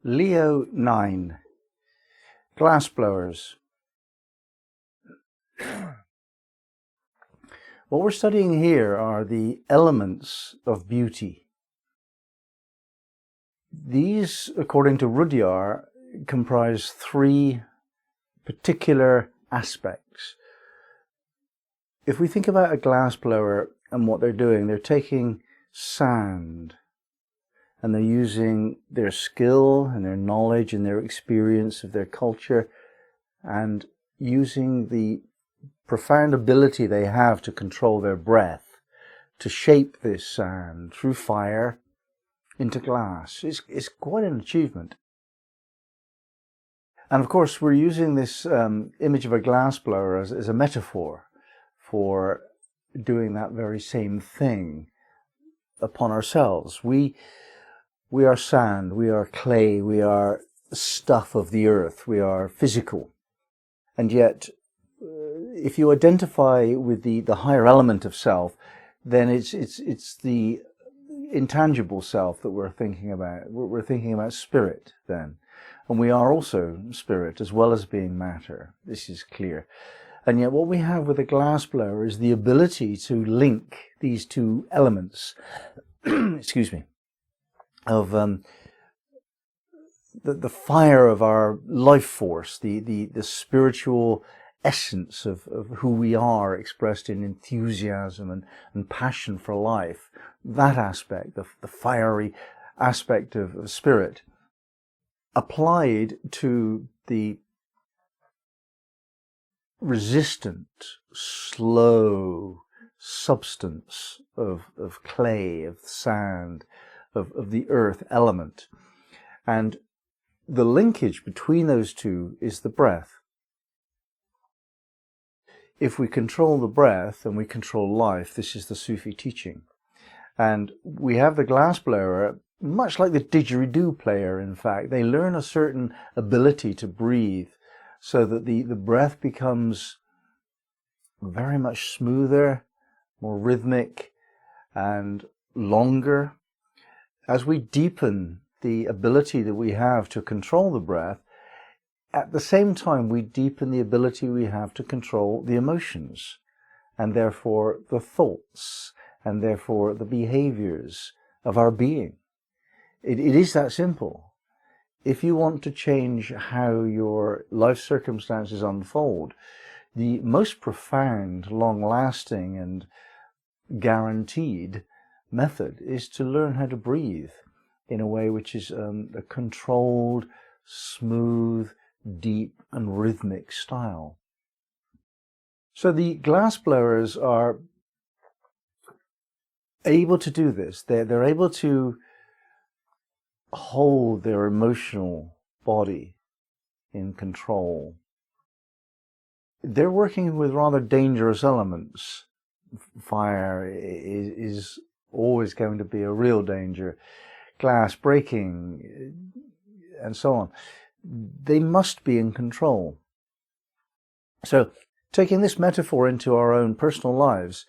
Leo 9. Glassblowers. What we're studying here are the elements of beauty. These, according to Rudyard, comprise three particular aspects. If we think about a glassblower and what they're doing, they're taking sand and they're using their skill and their knowledge and their experience of their culture and using the profound ability they have to control their breath to shape this sand through fire into glass. It's quite an achievement. And of course, we're using this image of a glassblower as a metaphor for doing that very same thing upon ourselves. We are sand, we are clay, we are stuff of the earth, we are physical. And yet, if you identify with the higher element of self, then it's the intangible self that we're thinking about. We're thinking about spirit then. And we are also spirit as well as being matter. This is clear. And yet what we have with a glassblower is the ability to link these two elements, excuse me, of the fire of our life force, the spiritual essence of who we are expressed in enthusiasm and passion for life. That aspect, the fiery aspect of spirit, applied to the resistant, slow substance of clay, of sand, of the earth element. And the linkage between those two is the breath. If we control the breath and we control life, this is the Sufi teaching. And we have the glassblower, much like the didgeridoo player, in fact. They learn a certain ability to breathe so that the breath becomes very much smoother, more rhythmic, and longer. As we deepen the ability that we have to control the breath, at the same time we deepen the ability we have to control the emotions, and therefore the thoughts, and therefore the behaviors of our being. It is that simple. If you want to change how your life circumstances unfold, the most profound, long-lasting and guaranteed method is to learn how to breathe in a way which is a controlled, smooth, deep and rhythmic style. So the glassblowers are able to do this. They're able to hold their emotional body in control. They're working with rather dangerous elements. Fire is always going to be a real danger. Glass breaking, and so on. They must be in control. So, taking this metaphor into our own personal lives,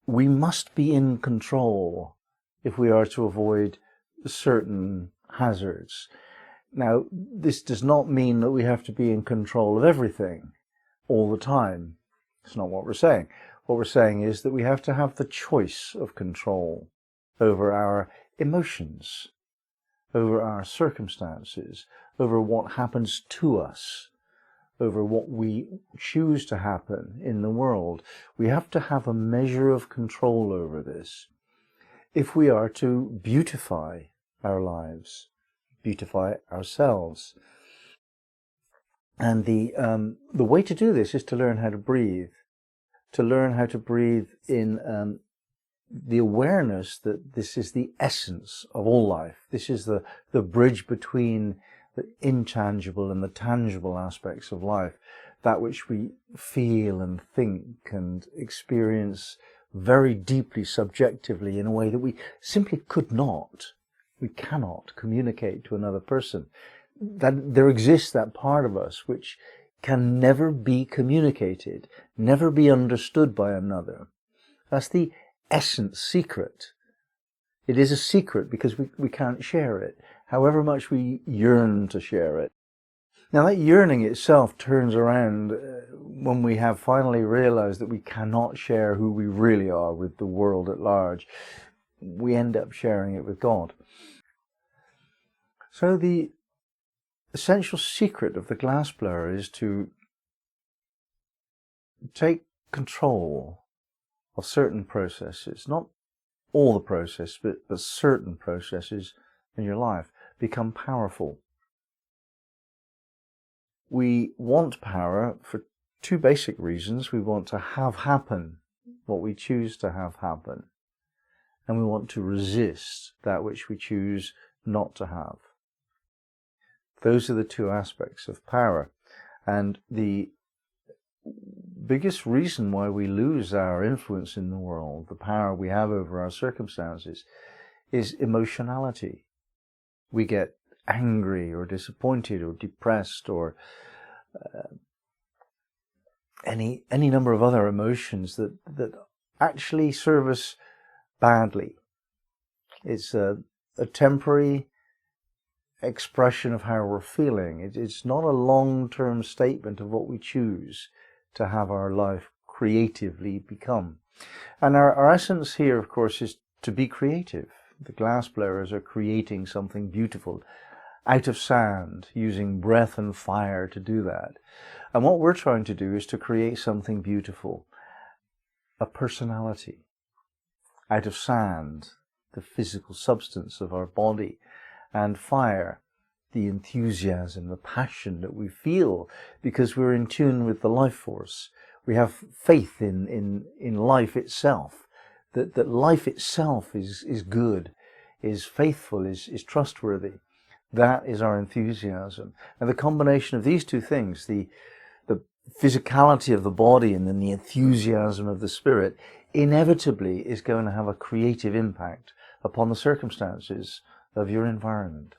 we must be in control if we are to avoid certain hazards. Now, this does not mean that we have to be in control of everything all the time. It's not what we're saying. What we're saying is that we have to have the choice of control over our emotions, over our circumstances, over what happens to us, over what we choose to happen in the world. We have to have a measure of control over this if we are to beautify our lives, beautify ourselves. And the way to do this is to learn how to breathe in the awareness that this is the essence of all life. This is the bridge between the intangible and the tangible aspects of life, that which we feel and think and experience very deeply subjectively in a way that we simply we cannot communicate to another person. That there exists that part of us which can never be communicated, never be understood by another. That's the essence secret. It is a secret because we can't share it. however much we yearn to share it. Now that yearning itself turns around when we have finally realized that we cannot share who we really are with the world at large. We end up sharing it with God. So the essential secret of the glassblower is to take control of certain processes, not all the process, but certain processes in your life. Become powerful. We want power for two basic reasons. We want to have happen what we choose to have happen, and we want to resist that which we choose not to have. Those are the two aspects of power. And the biggest reason why we lose our influence in the world, the power we have over our circumstances, is emotionality. We get angry or disappointed or depressed or any number of other emotions that actually serve us badly. It's a temporary expression of how we're feeling. It's not a long-term statement of what we choose to have our life creatively become. And our essence here, of course, is to be creative. The glassblowers are creating something beautiful out of sand, using breath and fire to do that. And what we're trying to do is to create something beautiful, a personality, out of sand, the physical substance of our body, and fire, the enthusiasm, the passion that we feel because we're in tune with the life force. We have faith in life itself, that life itself is good, is faithful, is trustworthy. That is our enthusiasm. And the combination of these two things, the physicality of the body and then the enthusiasm of the spirit, inevitably is going to have a creative impact upon the circumstances of your environment.